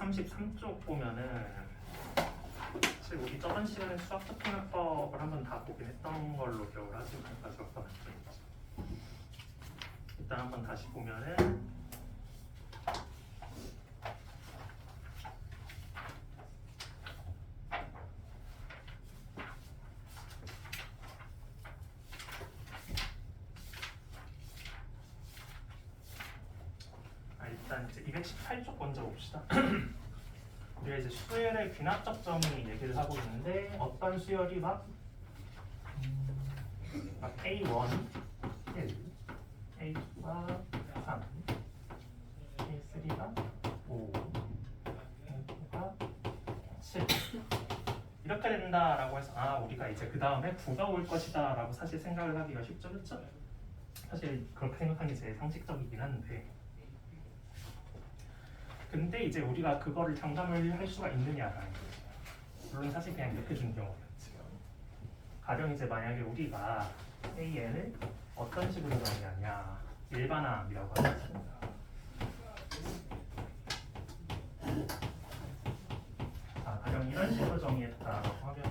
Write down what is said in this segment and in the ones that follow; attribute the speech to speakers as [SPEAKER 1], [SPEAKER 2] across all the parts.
[SPEAKER 1] 233쪽 보면은 사실 우리 저번 시간에 수학적 통합법을 한번 다 보긴 했던 걸로 기억을 하지만 가져왔던 학점이죠. 일단 한번 다시 보면은 일단 이제 218쪽 먼저 봅시다. 우리가 이제 수열의 귀납적 점이 얘기를 하고 있는데 어떤 수열이 막 A1, 1, A2가 3, A3가 5, A4가 7 이렇게 된다라고 해서 우리가 이제 그 다음에 9가 올 것이다 라고 사실 생각을 하기가 쉽죠, 그렇죠? 사실 그렇게 생각하는 게 제일 상식적이긴 한데 근데 이제 우리가 그거를 장담을 할 수가 있느냐라는 거죠. 물론 사실 그냥 이렇게 준 경우가 있지. 가령 이제 만약에 우리가 AN을 어떤 식으로 정의하냐 일반항이라고 하겠습니다. 가령 이런 식으로 정의했다라고 하면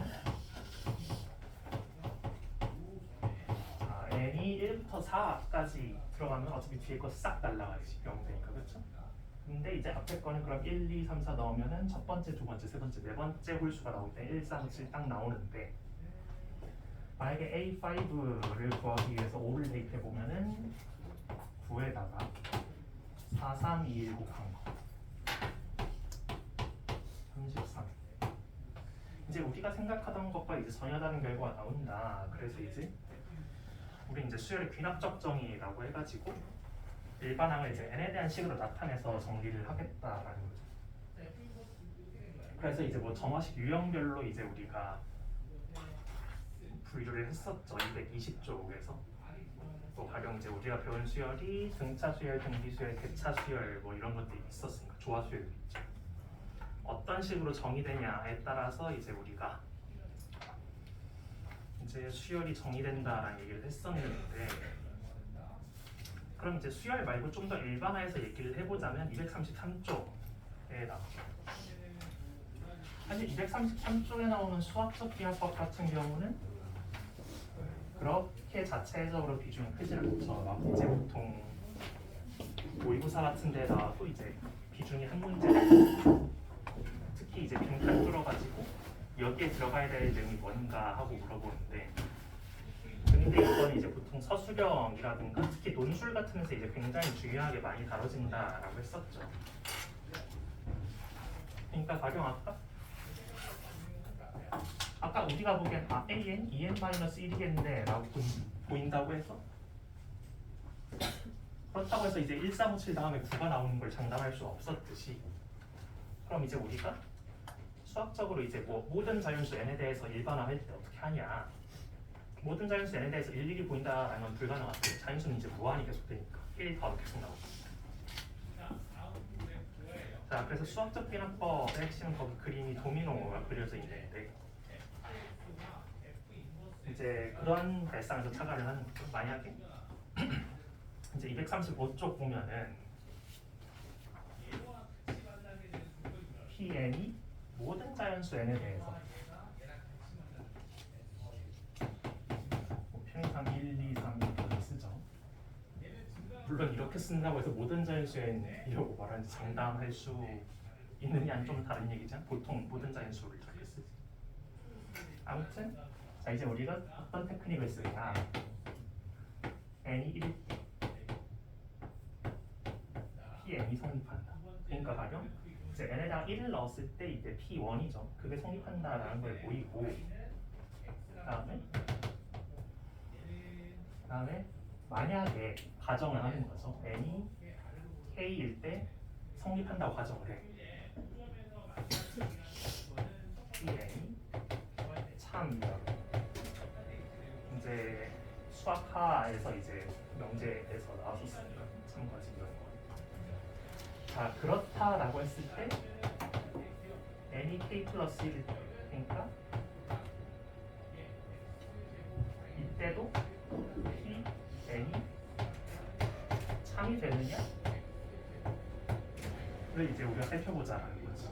[SPEAKER 1] n이 1부터 4까지 들어가면 어차피 뒤에 거 싹 날라가야지 0되니까 그렇죠? 근데 이제 앞에 거는 그럼 1, 2, 3, 4 넣으면은 첫 번째, 두 번째, 세 번째, 네 번째 홀수가 나올 때 1, 3, 7 딱 나오는데 만약에 A5를 구하기 위해서 5를 대입해 보면은 9에다가 4, 3, 2, 1 곱한 거 33. 이제 우리가 생각하던 것과 이제 전혀 다른 결과가 나온다. 그래서 이제 우리 이제 수열의 귀납적 정의라고 해가지고 일반항을 이제 n에 대한 식으로 나타내서 정리를 하겠다라는 거죠. 그래서 이제 뭐 정화식 유형별로 이제 우리가 분류를 했었죠. 220쪽에서. 또 가령 이제 우리가 배운 수열이 등차 수열, 등비 수열, 대차 수열 뭐 이런 것들이 있었으니까 조화 수열도 있죠. 어떤 식으로 정의되냐에 따라서 이제 우리가 이제 수열이 정의된다라는 얘기를 했었는데 그럼 이제 수열 말고 좀 더 일반화해서 얘기를 해보자면 233쪽에 나오죠. 사실 233쪽에 나오는 수학적 비합법 같은 경우는 그렇게 자체적으로 비중이 크지 않죠. 이제 보통 모의고사 같은 데 나와도 이제 비중이 한 문제 특히 이제 빈칸 뚫어가지고 여기에 들어가야 될 내용이 뭔가 하고 물어보는데 근데 이건 이제 보통 서술형이라든가 특히 논술 같은 데서 이제 굉장히 중요하게 많이 다뤄진다라고 했었죠. 그러니까 가령 아까 우리가 보기엔 AN, EN-1이겠네 라고 보인다고 해서 그렇다고 해서 이제 1357 다음에 9가 나오는 걸 장담할 수 없었듯이 그럼 이제 우리가 수학적으로 이제 뭐 모든 자연수 n에 대해서 일반화할 때 어떻게 하냐 모든 자연수 n에 대해서 일일이 보인다라는 건 불가능하고 자연수는 이제 무한히 계속되니까 1 더하기 계속 나오고 자 그래서 수학적 비납법의 핵심은 거기 그림이 도미노가 그려져 있는데 이제 그런 발상에서 착안을 하는 거죠. 만약에 이제 235쪽 보면은 Pn이 모든 자연수 n에 대해서 편의상 1, 2, 3 이렇게 쓰죠. 물론 이렇게 쓴다고 해서 모든 자연수 n이라고 말하는지 장담할 수 있느냐는 좀 다른 얘기죠. 보통 모든 자연수를 이렇게 쓰지. 아무튼 자 이제 우리가 어떤 테크닉을 쓰냐 n이 1일 때 Pn이 성립한다. 그러니까 가령 이제 n에다가 1을 넣었을 때 이제 P1이죠. 그게 성립한다라는 걸 보이고 그다음에 만약에 가정을 하는 거죠. n이 k일 때 성립한다고 가정을 해. Pn이 참이라고. 이제 수학하에서 이제 명제에서 나왔었으니까 참거지 이런 거. 자 그렇다라고 했을 때 n이 k 플러스 1일 테니까 이때도 p n이 참이 되느냐? 를 이제 우리가 살펴보자라는 거지.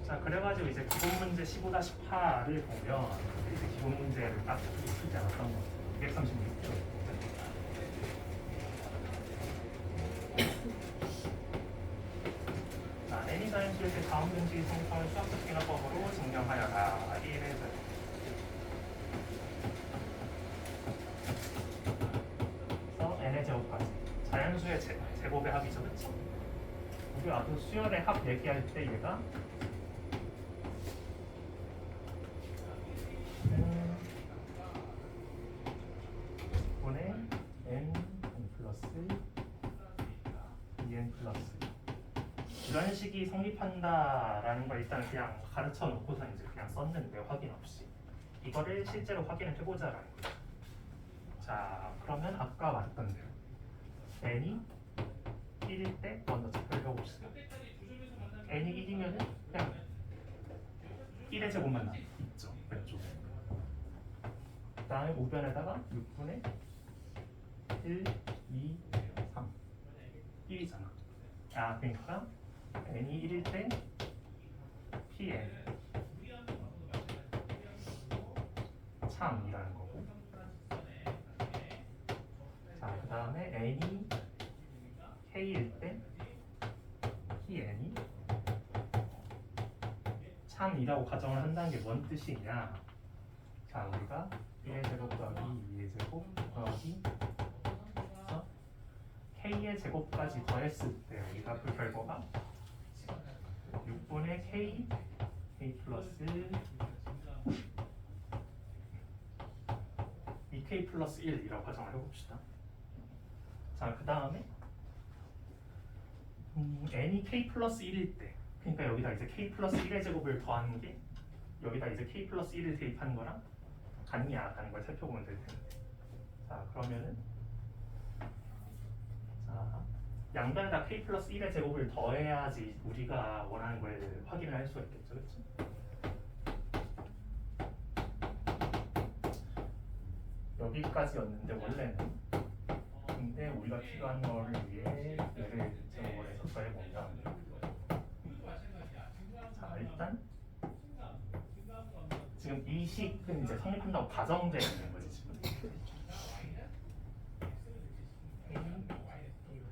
[SPEAKER 1] 자, 그래가지고 이제 기본 문제 15-8을 보면 이제 기본 문제를 딱 풀지 않았던 것 같아요. 236쪽. 자, 애니 자연수일 때 다음 공식의 성성을 수학적 계산법으로 증명하여라. 1에서 n의 제곱까지. 자연수의 제곱의 합이죠, 그렇죠? 우리 아까 수열의 합 얘기할 때 얘가 분의 n 플러스 2n 플러스 이런 식이 성립한다라는 걸 일단 그냥 가르쳐 놓고서 이제 그냥 썼는데 확인 없이 이거를 실제로 확인을 해보자라는 거죠. 자, 그러면 아까 말했던 대로 n이 1일 때 먼저 적혈해봅시다. n이 1이면은 그냥 1의 제곱만 있죠, 왼쪽에. 그 다음에 우변에다가 6분의 1, 2, 3 1이잖아. 아, 그러니까 n이 1일 때 pn 참이라는 거고. 자, 그 다음에 n이 k일 때 pn이 참이라고 가정을 한다는 게 뭔 뜻이냐? 자, 우리가 1의 제곱 더하기 2의 제곱 더하기 k의 제곱까지 더했을 때 우리가 그 결과가 6분의 k 플러스 2k 플러스 1이라고 가정을 해봅시다. 자, 그 다음에 n이 k 플러스 1일 때, 그러니까 여기다 이제 k 플러스 1의 제곱을 더하는 게 여기다 이제 k 플러스 1을 대입하는 거랑 같냐 라는 걸 살펴보면 될 텐데. 자, 그러면은 자, 양변에다 k 플러스 1의 제곱을 더해야지 우리가 원하는 걸 확인을 할 수가 있겠죠, 그렇죠? 여기까지였는데 원래는. 근데 우리가 필요한 거를 위해 얘를 제곱을 해서 더해보면, 자, 일단 지금 이 식은 이제 성립한다고 가정되어 있는 거지 지금.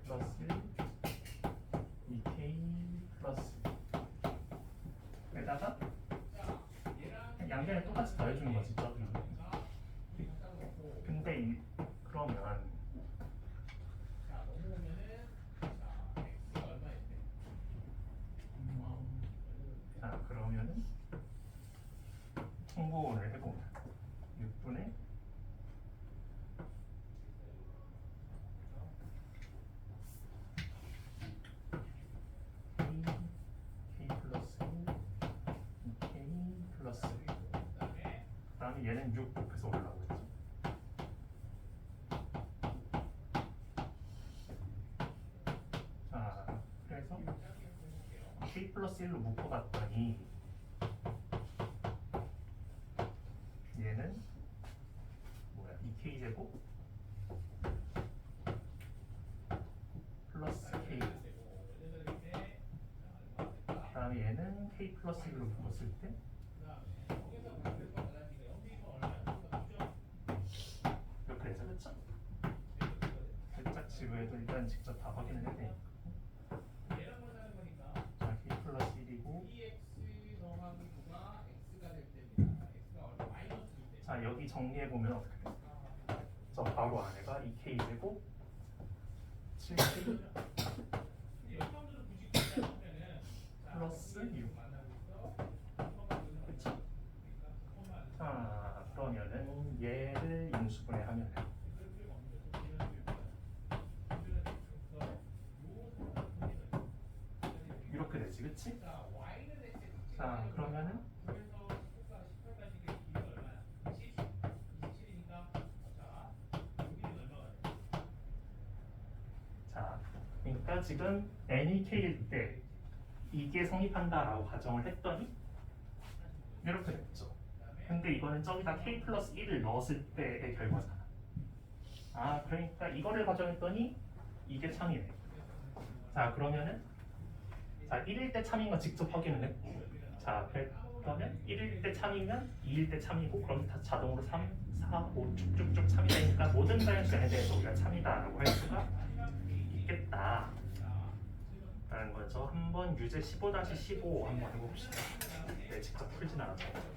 [SPEAKER 1] 플러스 2k 플러스 에다가 양변에 똑같이 더해주는 거지. 근데 그러면 자, 그러면은 통보를 해보면 6분의 k 플러스 2k 플러스 그 다음에 얘는 6 곱해서 올라오고 있죠. 자, 그래서 k 플러스 1로 묶어봤더니 얘는 뭐야? 2k 제곱 플러스 k 그 다음에 얘는 k 플러스 1로 묶었을 때 이렇게 되죠, 그쵸? 살짝 지구에도 일단 직접 다 확인을 해야 되니까. 자, k 플러스 1이고 자, 여기 정리해보면 어떻게 돼요? 저 바로 안에가 2k 제곱 7k 플러스 6 그쵸? 자, 그러면은 얘를 인수분해하면 이렇게 되지, 그치? 자, 그러면은 자, 그러니까 지금 n이 k일 때 이게 성립한다라고 가정을 했더니 이렇게 됐죠. 근데 이거는 저기다 k 플러스 1을 넣었을 때의 결과잖아. 아, 그러니까 이거를 가정했더니 이게 참이네. 자, 그러면은 자, 1일 때 참인 거 직접 확인을 했고, 자, 그러면 1일 때 참이면 2일 때 참이고 그럼 다 자동으로 3, 4, 5 쭉쭉쭉 참이 되니까 모든 자연수에 대해서 우리가 참이다라고 할 수가 있겠다 라는 거죠. 한번 유제 15-15 한번 해봅시다. 네, 직접 풀진 않았고.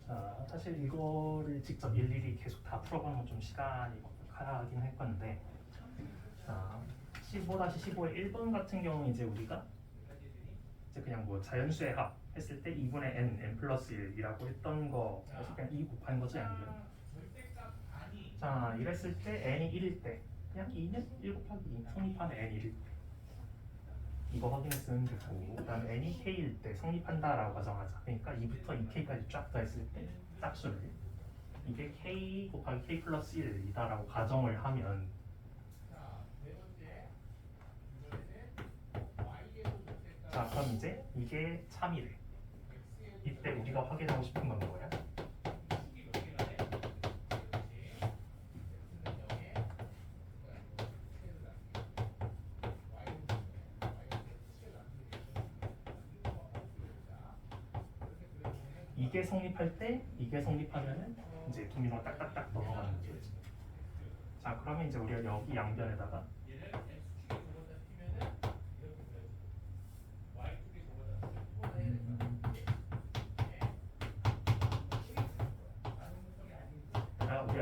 [SPEAKER 1] 자, 사실 이거를 직접 일일이 계속 다 풀어보는 건 좀 시간이 가긴 할 건데, 자, 15-15의 1번 같은 경우는 이제 우리가 이제 그냥 뭐 자연수의 합 했을 때 2분의 n 플러스 1이라고 했던 거 그냥 2 곱하는 거죠, 양변. 자, 이랬을 때 n이 1일 때 그냥 2는 1 곱하기 2 성립하는 n 1일 때 이거 확인했으면 되고, 그 다음에 n이 k일 때 성립한다라고 가정하자. 그러니까 2부터 2k까지 쫙 더했을 때 짝수를 이게 k 곱하기 k 플러스 1이다라고 가정을 하면, 자, 그럼 이제 이게 참이래. 이때 우리가 확인하고 싶은 건 뭐야? 이게 성립할 때 이게 성립하면은 이제 도미노가 딱딱딱 넘어가는 거죠. 자, 그러면 이제 우리가 여기 양변에다가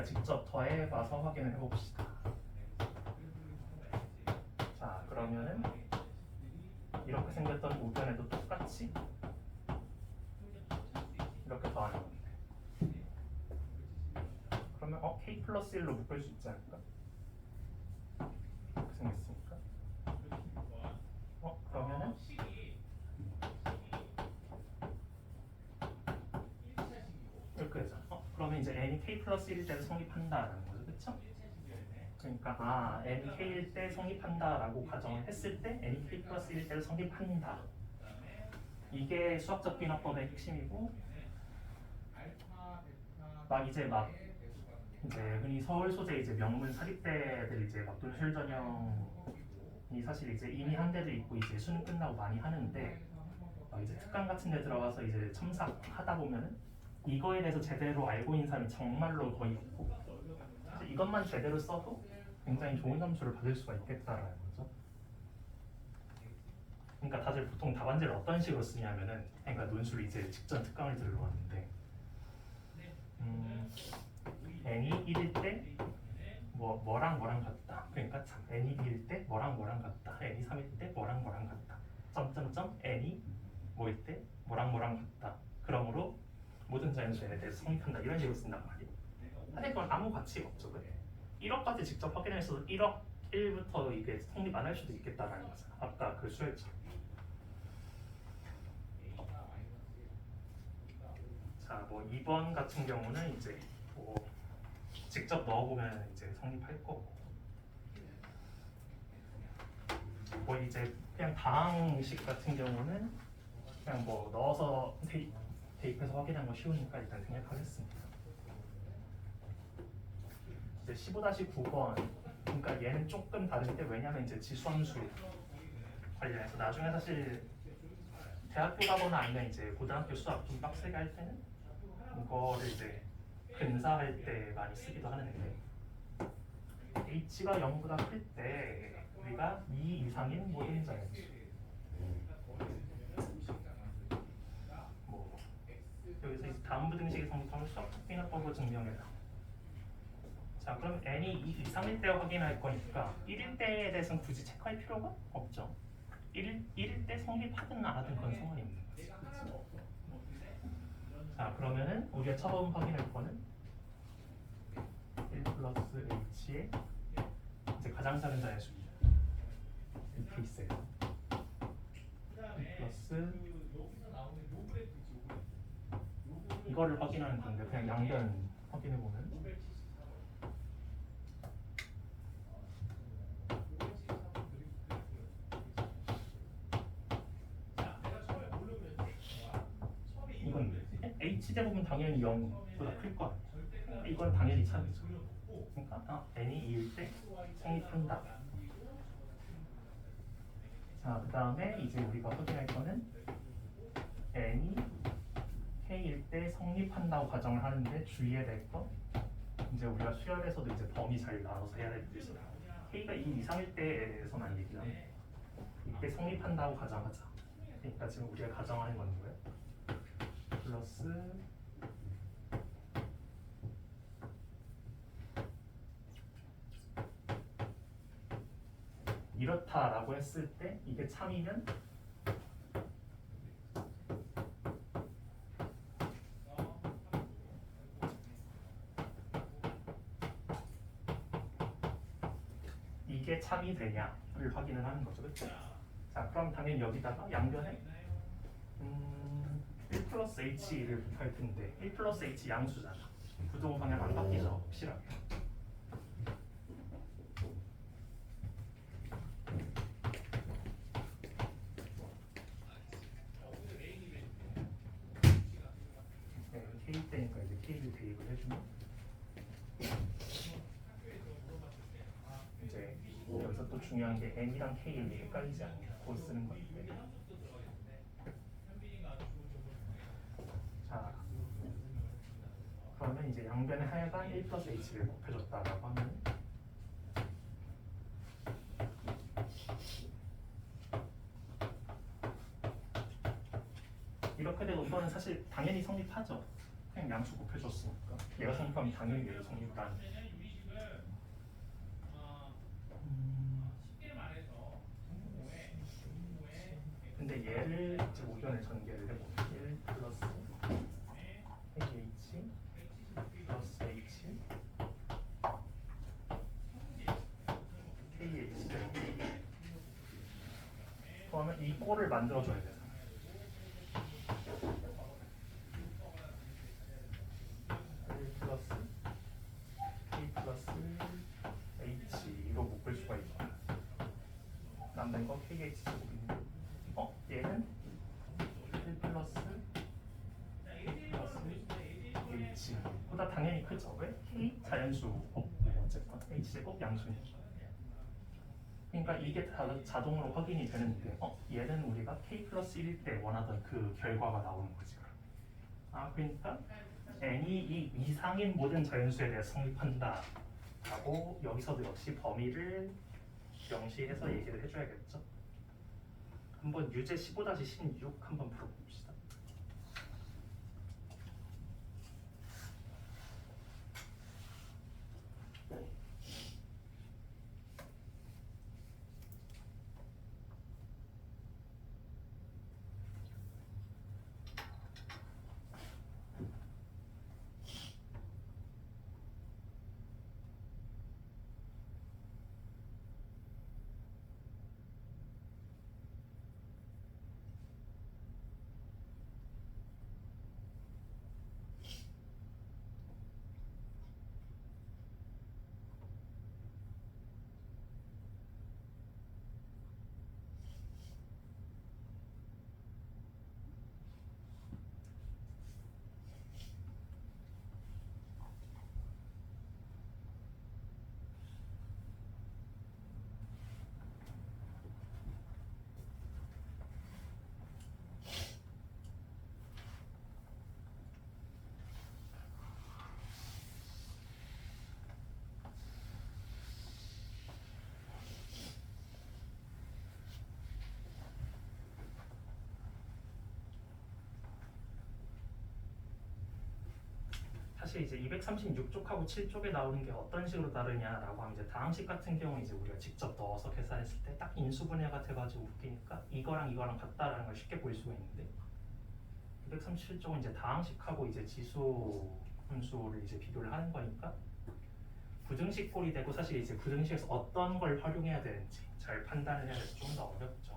[SPEAKER 1] 직접 더해봐서 확인을 해봅시다. 자, 그러면은 이렇게 생겼던 우변에도 똑같이 이렇게 더하는 건데, 그러면 k 플러스 1로 묶을 수 있지 않을까? 이렇게 생겼으니까 그러면은 이렇게 되잖아. 그러면 이제 n이 k 플러스 1일 때를 성립한다라는 거죠, 그렇죠? 그러니까 n이 k일 때 성립한다라고 가정을 했을 때 n이 k 플러스 1일 때를 성립한다. 이게 수학적 비납법의 핵심이고, 이제 흔히 서울 소재 이제 명문 사립대들 이제 논술 전형이 사실 이제 이미 한 데도 있고 이제 수능 끝나고 많이 하는데, 이제 특강 같은 데 들어가서 이제 첨삭하다 보면은 이거에 대해서 제대로 알고 있는 사람이 정말로 거의 없고, 사실 이것만 제대로 써도 굉장히 좋은 점수를 받을 수가 있겠다라는 거죠. 그러니까 다들 보통 답안지를 어떤 식으로 쓰냐면은, 그러니까 논술 이제 직전 특강을 들으러 왔는데, n이 1일 때 뭐랑 같다. 그러니까 n이 2일 때 뭐랑 같다. n이 3일 때 뭐랑 같다. 점점점 n이 뭐일 때 뭐랑 같다. 그러므로 모든 자연수에 대해서 성립한다. 이런 식으로 쓴단 말이에요. 사실 그건 아무 가치가 없죠. 그래? 1억까지 직접 확인했어도 1억 1부터 이게 성립 안 할 수도 있겠다라는 거잖아. 아까 그 수열처럼. 자, 2번 같은 경우는 이제 직접 넣어보면 이제 성립할 거고, 이제 그냥 다항식 같은 경우는 그냥 넣어서 대입해서 확인하는 거 쉬우니까 일단 생략하겠습니다. 이제 15-9번, 그러니까 얘는 조금 다른데, 왜냐면 이제 지수함수 관련해서 나중에 사실 대학교 가거나 아니면 이제 고등학교 수학 좀 빡세게 할 때는 이거를 이제 근사할 때 많이 쓰기도 하는데, h가 0보다 클 때 우리가 2 이상인 모든 자연수, 여기서 이제 다음 부등식의 성립함을 수학적 비납법으로 증명해라. 자, 그럼 n이 2 이상일 때 확인할 거니까 1일 때에 대해서는 굳이 체크할 필요가 없죠. 1일 때 성립하든 안 하든 그건 상관이 없는 거지. 자, 그러면은 우리가 처음 확인할 거는 1 플러스 h의 이제 가장 작은 자연수입니다. 이 케이스에서 1 플러스 이거를 확인하는 건데, 그냥 양변 확인해 보면 이건 h제곱은 당연히 0보다 클 거 아니에요. 이건 당연히 차이죠. 그러니까 n이 2일 때 성립한다. 자, 그 다음에 이제 우리가 확인할 거는 n이 k일 때 성립한다고 가정을 하는데, 주의해야 될 거, 이제 우리가 수열에서도 이제 범위 잘 나눠서 해야 될 뜻이야. k가 2 이상일 때에 대해서만 얘기하면 이때 성립한다고 가정하자. 그러니까 지금 우리가 가정하는 건 뭐예요? 플러스 이렇다라고 했을 때 이게 참이면 이게 참이 되냐를 확인을 하는 거죠, 그렇죠? 자, 그럼 당연히 여기다가 양변에 1 플러스 h를 곱할 텐데, 1 플러스 h 양수잖아. 부동 방향 안 바뀌죠, 확실하게. k 때니까 이제 k를 대입을 해주면 이제 여기서 또 중요한 게 n이랑 k를 헷갈리지 않고 쓰는 건데, 자, 그러면 이제 양변의 하여간 1 플러스 h를 곱해줬다라고 하면 이렇게 되고, 이거는 사실 당연히 성립하죠. 그냥 그냥 양수 곱해줬으니까 얘가 성립하면 당연히 얘도 성립단. 근데 얘를 이제 오변을 전개를 해보면 1 플러스 KH 플러스 H KH를 그러면 이 꼴을 만들어줘야 되잖아. 플러스 K 플러스 H 이거 묶을 수가 있고 남는 거 KH 제곱인데 얘는 1 플러스 K 플러스 H 보다 당연히 크죠. 왜? K 자연수 없고 어쨌건 H 제곱 양수니까. 그러니까 이게 다 자동으로 확인이 되는데 얘는 우리가 K 플러스 1일 때 원하던 그 결과가 나오는 거지. 그러니까 n이 이 이상인 모든 자연수에 대해 성립한다 라고 여기서도 역시 범위를 명시해서 얘기를 해줘야겠죠. 한번 유제 15-16 한번 풀어봅시다. 사실 이제 236쪽하고 7쪽에 나오는 게 어떤 식으로 다르냐라고 하면 이제 다항식 같은 경우는 이제 우리가 직접 넣어서 계산했을 때 딱 인수분해가 돼가지고 웃기니까 이거랑 이거랑 같다라는 걸 쉽게 볼 수가 있는데 237쪽은 이제 다항식하고 이제 지수 함수를 이제 비교를 하는 거니까 부등식 꼴이 되고 사실 이제 부등식에서 어떤 걸 활용해야 되는지 잘 판단을 해야 돼서 좀 더 어렵죠.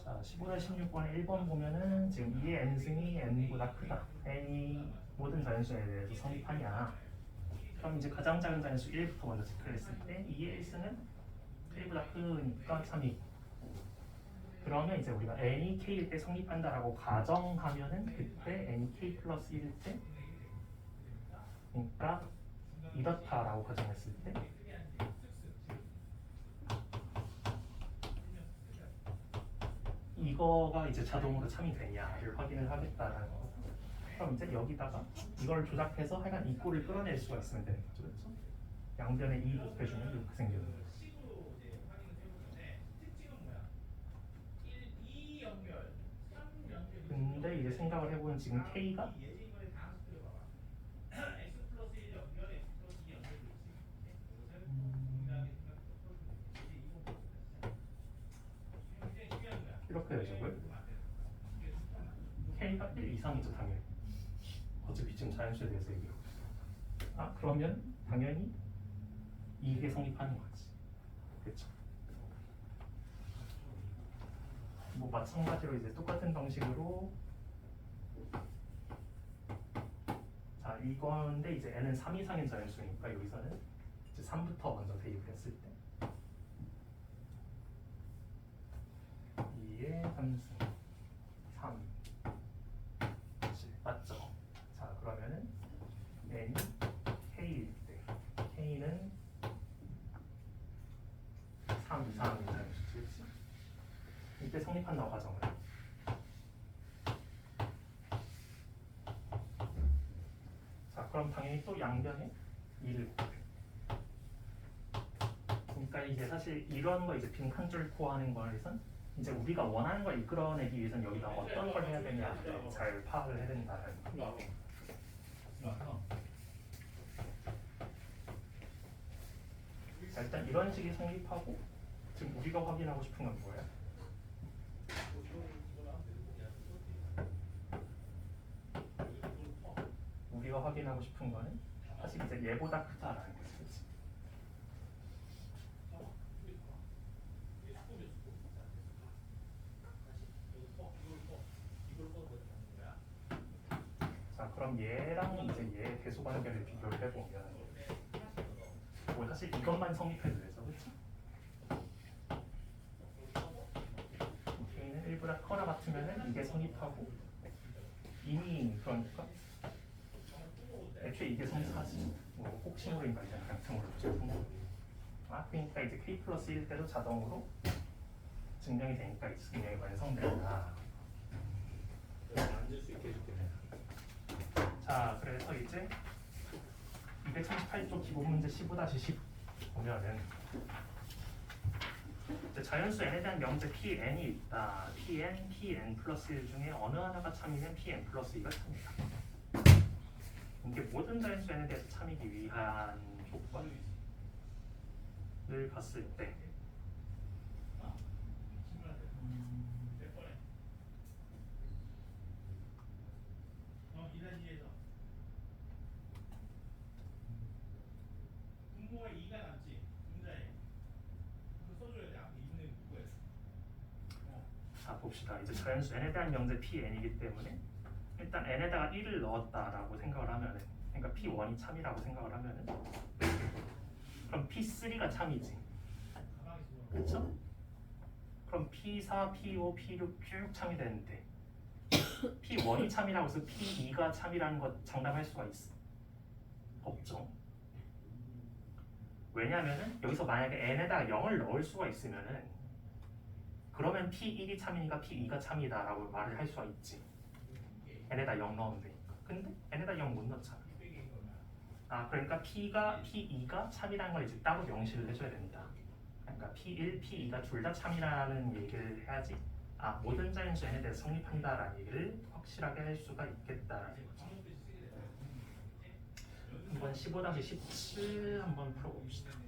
[SPEAKER 1] 자, 15-16번에 1번 보면은 지금 2의 n승이 n보다 크다. n이 모든 자연수에 대해서 성립하냐. 그럼 이제 가장 작은 자연수 1부터 먼저 체크했을 때 2의 1승은 1보다 크니까 3이. 그러면 이제 우리가 n이 k일 때 성립한다라고 가정하면은 그때 n이 k 플러스 1일 때 그러니까 이렇다라고 가정했을 때 이거가 이제 자동으로 참이 되냐를 확인을 하겠다라는 거. 그럼 이제 여기다가 이걸 조작해서 하여간 이 꼴을 끌어낼 수가 있으면 되는 거죠, 그렇죠? 양변에 2 곱해주면 이렇게 생기는 거예요. 근데 이제 생각을 해보면 지금 K가 이렇게 되죠. K가 1 이상이죠 당연히. 어차피 지금 자연수에 대해서 얘기하고 있어. 그러면 당연히 이게 성립하는 거지. 그렇죠? 뭐 마찬가지로 이제 똑같은 방식으로 자 이건데 이제 n은 3 이상인 자연수니까 여기서는 이제 3부터 먼저 대입을 했을 때 2의 3승 3 맞죠? 자 그러면은 n이 k일 때 k는 3 이상인 자연수 그렇지? 이때 성립한다고 가정을 해. 자 그럼 당연히 또 양변에 2를 곱해. 그러니까 이제 사실 이런 거 이제 빈칸줄 코하는 거에선 이제 우리가 원하는 걸 이끌어내기 위해서는 여기다 어떤 걸 해야 되냐 잘 파악을 해야 된다는 거. 자, 일단 이런 식이 성립하고 지금 우리가 확인하고 싶은 건 뭐예요? 우리가 확인하고 싶은 거는 사실 이제 얘보다 크다라는 거지. 그치? 자 그럼 얘랑 이제 얘의 대소 관계를 비교를 해보면 뭐 사실 이것만 성립해도 되죠, 그렇죠? K는 1보다 커나 같으면은 이게 성립하고 이미 그러니까 애초에 이게 성립하지. 뭐 혹시모르니까 이제 가능성으로 그러니까 이제 K 플러스 1 때도 자동으로 증명이 되니까 이 증명이 완성된다.
[SPEAKER 2] 앉을 수 있게 해줄게.
[SPEAKER 1] 자 그래서 이제 238쪽 기본 문제 15-10 보면은 이제 자연수 n에 대한 명제 Pn이 있다. Pn, Pn 플러스 1 중에 어느 하나가 참이면 Pn 플러스 2가 참이다. 이게 모든 자연수 n에 대해서 참이기 위한 조건을 봤을 때 자 봅시다. 이제 자연수 n에 대한 명제 Pn이기 때문에 일단 n에다가 1을 넣었다라고 생각을 하면은 그러니까 P1이 참이라고 생각을 하면은 그럼 P3가 참이지. 그렇죠? 그럼 P4, P5, P6 쭉 참이 되는데 P1이 참이라고 해서 P2가 참이라는 것 장담할 수가 있어? 없죠. 왜냐하면은 여기서 만약에 n에다가 0을 넣을 수가 있으면은 그러면 P1이 참이니까 P2가 참이다라고 말을 할 수가 있지. n에다 0 넣으면 되니까. 근데 n에다 0 못 넣잖아. 그러니까 P2가 참이라는 걸 이제 따로 명시를 해줘야 된다. 그러니까 P1, P2가 둘 다 참이라는 얘기를 해야지 모든 자연수 n에 대해서 성립한다라는 얘기를 확실하게 할 수가 있겠다라는 거죠. 한번 15-17 한번 풀어봅시다.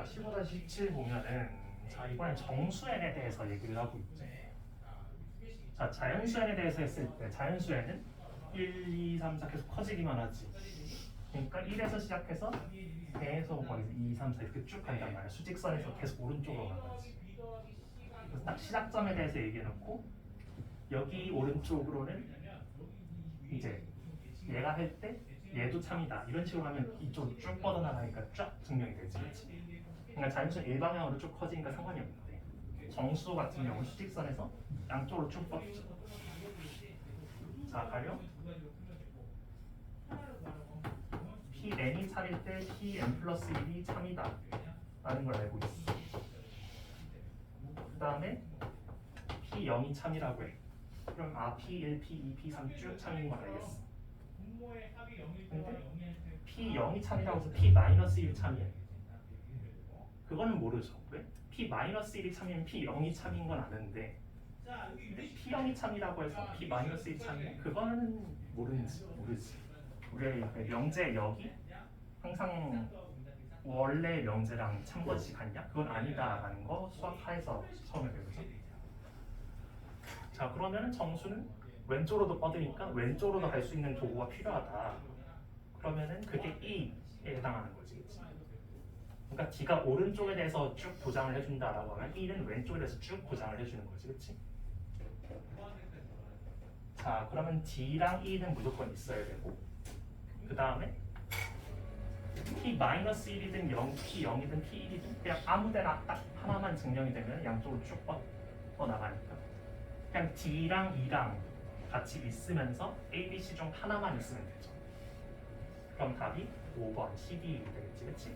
[SPEAKER 1] 자, 15-17 보면은 자, 이번엔 정수N에 대해서 얘기를 하고 있죠. 자, 자연수N에 대해서 했을 때 자연수N은 1, 2, 3, 4 계속 커지기만 하지. 그러니까 1에서 시작해서 계속 거기서 2, 3, 4 이렇게 쭉 간단 말이야. 수직선에서 계속 오른쪽으로 가지. 그래서 딱 시작점에 대해서 얘기해놓고 여기 오른쪽으로는 이제 얘가 할 때 얘도 참이다 이런 식으로 하면 이쪽으로 쭉 뻗어나가니까 쫙 증명이 되지. 그렇지? 그러니까 자연수는 일방향으로 쭉 커지니까 상관이 없는데 정수 같은 경우는 수직선에서 양쪽으로 쭉 뻗죠. 자, 가령 Pn이 차릴 때 Pn 플러스 1이 참이다 라는 걸 알고 있어. 그 다음에 P0이 참이라고 해. 그럼 P1, P2, P3 쭉 참인 걸 알겠어. 근데 P0이 참이라고 해서 P-1이 참이야. 그거는 모르죠. 왜? P-1이 참이면 P0이 참인 건 아는데 근데 P0이 참이라고 해서 P-1이 참이야? 그거는 모르지. 우리 명제 여기 항상 원래 명제랑 참고식 같냐? 그건 아니다라는 거 수학하에서 처음에 배우죠. 자, 그러면 정수는 왼쪽으로도 뻗으니까 왼쪽으로도 갈 수 있는 도구가 필요하다. 그러면은 그게 E에 해당하는 거지, 그치? 그러니까 D가 오른쪽에 대해서 쭉 보장을 해준다라고 하면 E는 왼쪽에 대해서 쭉 보장을 해주는 거지, 그치? 자, 그러면 D랑 E는 무조건 있어야 되고 그 다음에 P-1이든 0, P0이든 P1이든 그냥 아무데나 딱 하나만 증명이 되면 양쪽으로 쭉 뻗어나가니까 그냥 D랑 E랑 같이 있으면서 A, B, C 중 하나만 있으면 되죠. 그럼 답이 5번 CD이 되겠지, 그치?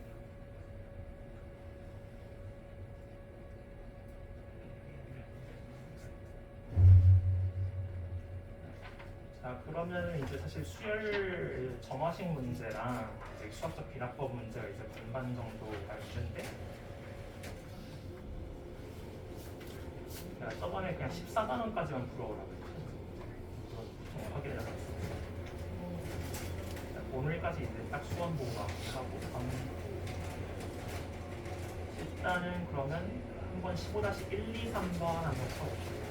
[SPEAKER 1] 자, 그러면 이제 사실 수열 정화식 문제랑 이제 수학적 비락법 문제가 이제 반반 정도가 있는데 저번에 그냥 14단원까지만 풀어오라고 했거든요. 확인해놨어요. 오늘까지 이제 딱 수원 보고 하고 일단은 그러면 한번 15-1, 2, 3번 한번 쳐볼게요.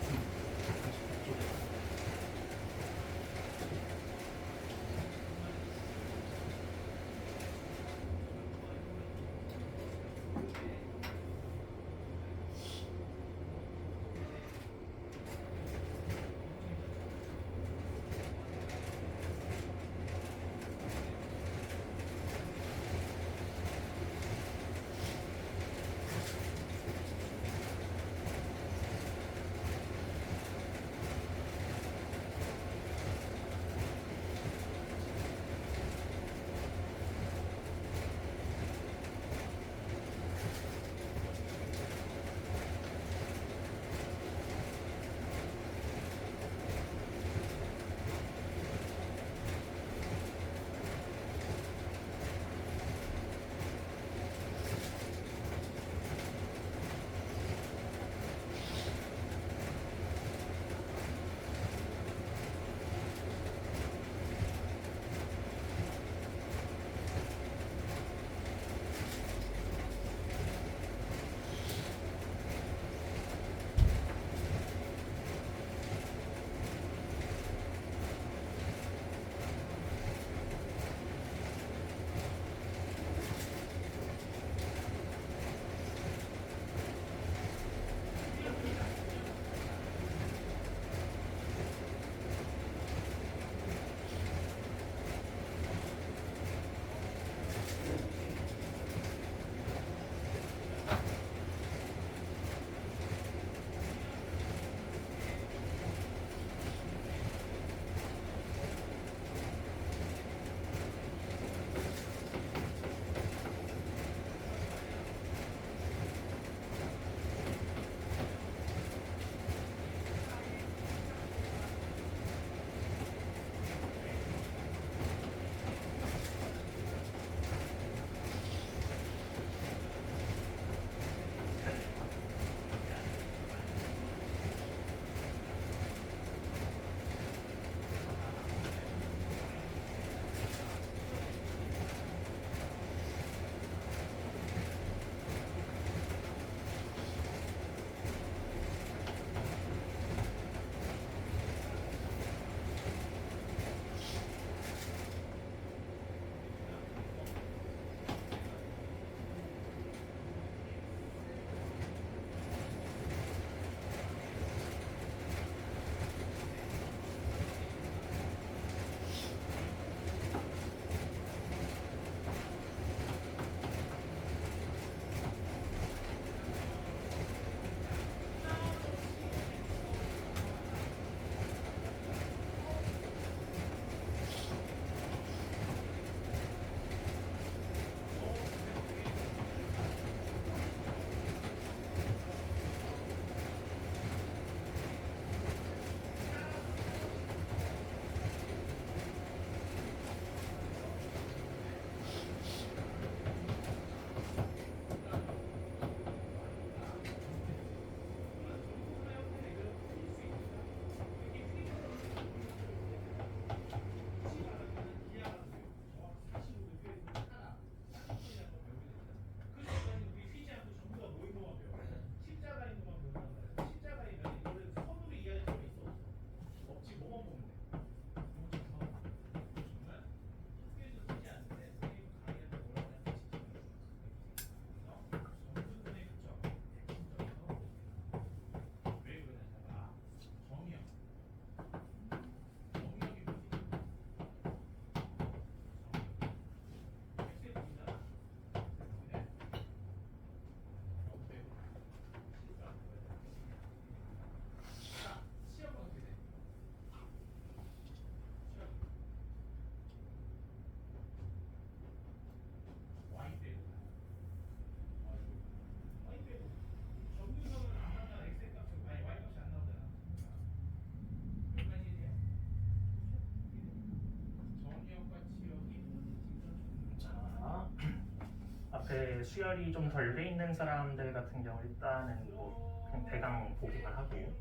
[SPEAKER 1] 수열이 좀 덜 돼 있는 사람들 같은 경우 일단은 뭐 그냥 대강 보기만 하고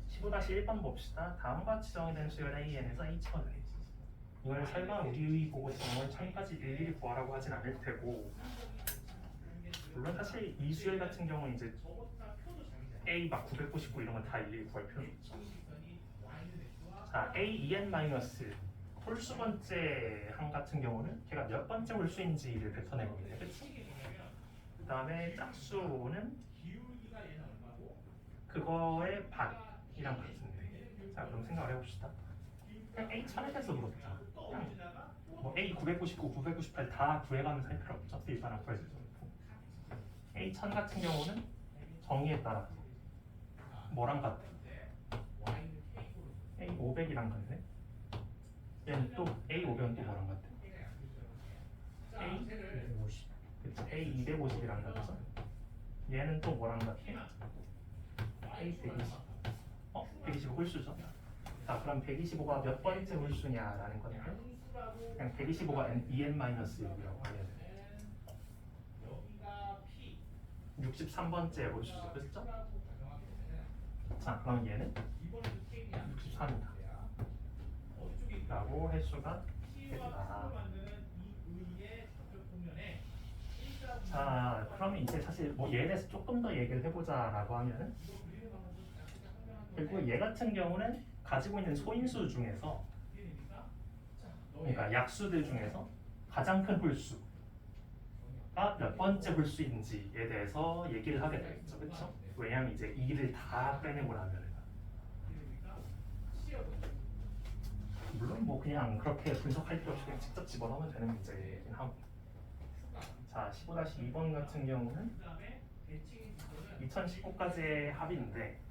[SPEAKER 1] 15-1번 봅시다. 다음과 같이 정의된 수열 AN에서 H번 이걸 설마 우리 보고 정말 1000까지 일일이 구하라고 하진 않을 테고 물론 사실 이 수열 같은 경우는 이제 A 막 999 이런 건 다 일일이 구할 필요는 없죠. 자, A2n 마이너스 홀수 번째 항 같은 경우는 걔가 몇 번째 홀수인지를 뱉어내면 돼, 그치? 그 다음에 짝수는 그거의 반이랑 같은데. 자, 그럼 생각을 해봅시다. 그냥 A 1000에 대해서 물었잖아. 뭐 A 999, 998 다 구해가면서 할 필요 없죠. 일반항 구해서. A 1000 같은 경우는 정의에 따라 뭐랑 같아? A 500이랑 같네. 얘는 또 A 500은 또 뭐랑 같아? A 250. 그치? A 250이랑 같죠? 얘는 또 뭐랑 같아? A 120. 125 홀수죠. 자, 그럼 125가 몇 번째 홀수냐라는 건데 그냥 125가 2n-1이라고 해야 돼. 63번째 홀수죠, 그렇죠? 자, 그럼 얘는 63이다 라고 횟수가 된다. 자, 그러면 이제 사실 뭐 얘에 대해서 조금 더 얘기를 해보자 라고 하면은 그리고 얘 같은 경우는 가지고 있는 소인수 중에서 그러니까 약수들 중에서 가장 큰 홀수가 몇 번째 홀수인지에 대해서 얘기를 하게 되겠죠, 그렇죠? 왜냐하면 이제 2를 다 빼내고 나면 물론 뭐 그냥 그렇게 분석할 필요 없이 그냥 직접 집어넣으면 되는 문제이긴 하고. 자, 15-2번 같은 경우는 2019까지의 합의인데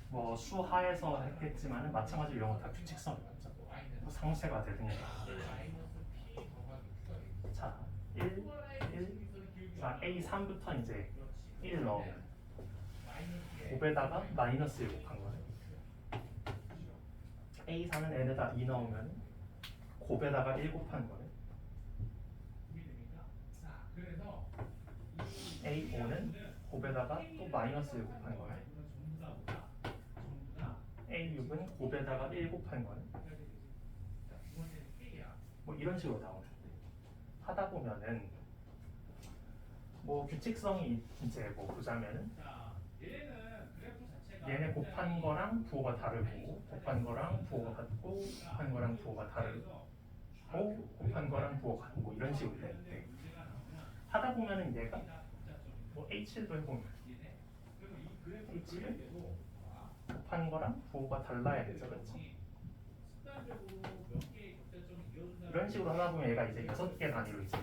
[SPEAKER 1] 뭐 수하에서 했겠지만 마찬가지로 이런 거 다 규칙성이었죠. 뭐 상쇄가 되든가. 자, 1. 자, A3부터 이제 1 넣으면 5에다가 마이너스 1 곱한 거예요. A4는 n에다 2 넣으면 곱에다가 1 곱한 거예요. A5는 곱에다가 또 마이너스 1 곱한 거예요. A6은 곱에다가 1 곱한 거예요. 뭐 이런 식으로 나오는데 하다 보면은 뭐 규칙성이 이제 뭐 보자면은 얘네 곱한 거랑 부호가 다르고 곱한 거랑 부호가 같고 곱한 거랑 부호가 다르고 곱한 거랑 부호가 같고 이런 식으로 되는데 하다 보면은 얘가 뭐 H1도 해보면 H를 곱한 거랑 부호가 달라야 되죠, 그렇죠? 이런 식으로 하다 보면 얘가 이제 6개 단위로 이제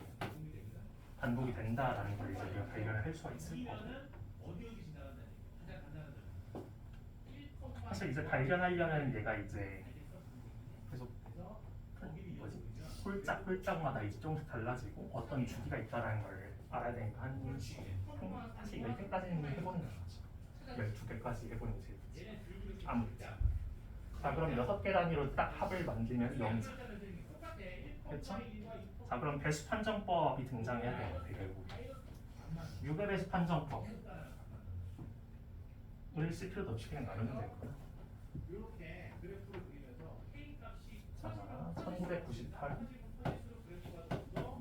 [SPEAKER 1] 반복이 된다라는 걸 이제 우리가 발견을 할 수가 있을 거고. 사실 이제 발견하려면 얘가 이제 계속 뭐지? 홀짝홀짝마다 이제 조금씩 달라지고 어떤 주기가 있다라는 걸 알아야 되니까 사실 10개까지는 해보는 거죠. 12개까지 해보는 게 제일 좋지. 아무튼 자, 그럼 6개 단위로 딱 합을 만들면 0죠. 그렇죠? 자, 그럼 배수 판정법이 등장해야 돼요. 결국 6의 배수 판정법 을 쓸 필요도 없이 그냥 나누면 될 거야. 자, 1998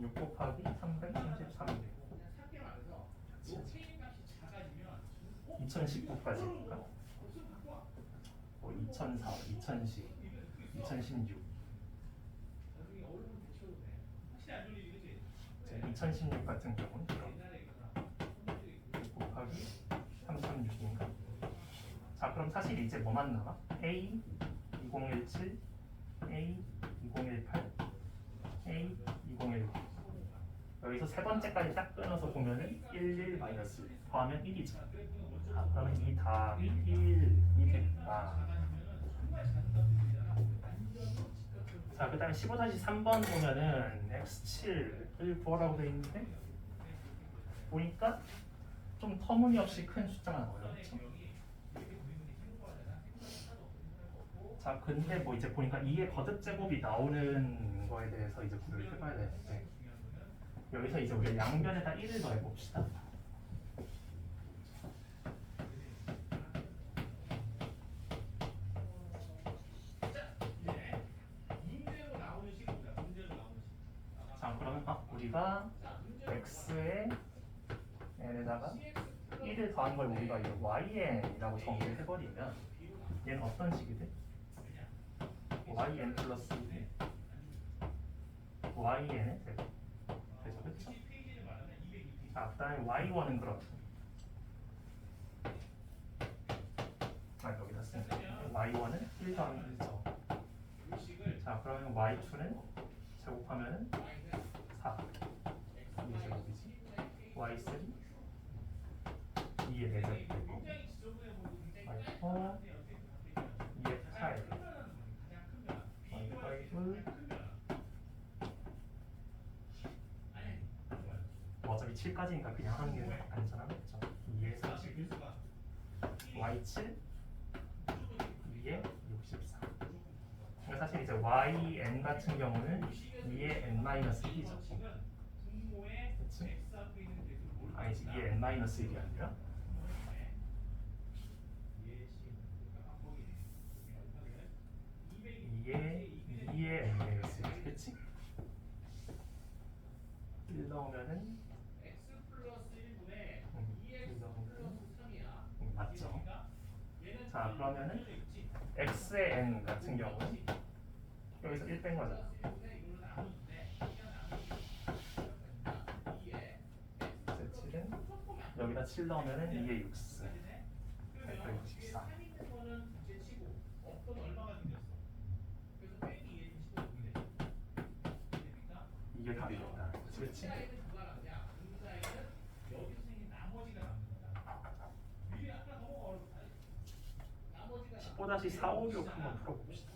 [SPEAKER 1] 6 곱하기 333 2019까지니까 2004, 2010, 2016 2016 같은 경우는 6 곱하기 336인가? 자, 그럼 사실 이제 뭐만 남아? A 2017, A 2018, A 2019 여기서 세 번째까지 딱 끊어서 보면은 11 마이너스 더하면 1이죠. 자, 그러면 이 답이 1이 된다. 자, 그 다음에 15-3번 보면은 x7을 구하라고 되어 있는데 보니까 좀 터무니없이 큰 숫자가 나와요. 그렇죠? 자, 근데 뭐 이제 보니까 2의 거듭 제곱이 나오는 거에 대해서 이제 구별을 해봐야 되는데 여기서 이제 우리가 양변에다 1을 더해봅시다. 자, 그러면 우리가 x의 n에다가 1을 더한 걸 우리가 이제 yn이라고 정의를 해버리면 얘는 어떤 식이 돼? yn 플러스 1이 yn의 제곱 되죠, 그렇죠? 자, 그 다음에 y1은 그렇고 여기다 쓰니까 y1은 1 더하기 1죠. 자, 그러면 y2는 제곱하면은 4 2의 제곱이지. y3 2의 4제곱 되고 y4 2의 8 y5 어차피 7까지니까 그냥 하는 게 안전한 거죠. 2의 32 y7 2의 64. 그러니까 사실 이제 yn 같은 경우는 2의 n-1이죠. 그치? 아니지, 2의 n-1이 아니라 2의 n-1, 그치? 1 넣으면은 1 넣으면 맞죠? 자, 그러면은 x의 n 같은 경우는 여기서 1 뺀 거죠. z7은 여기다 7 넣으면은 2의 6 164. 이게 답이겠다. 그렇지? 15-456 한번 풀어봅시다.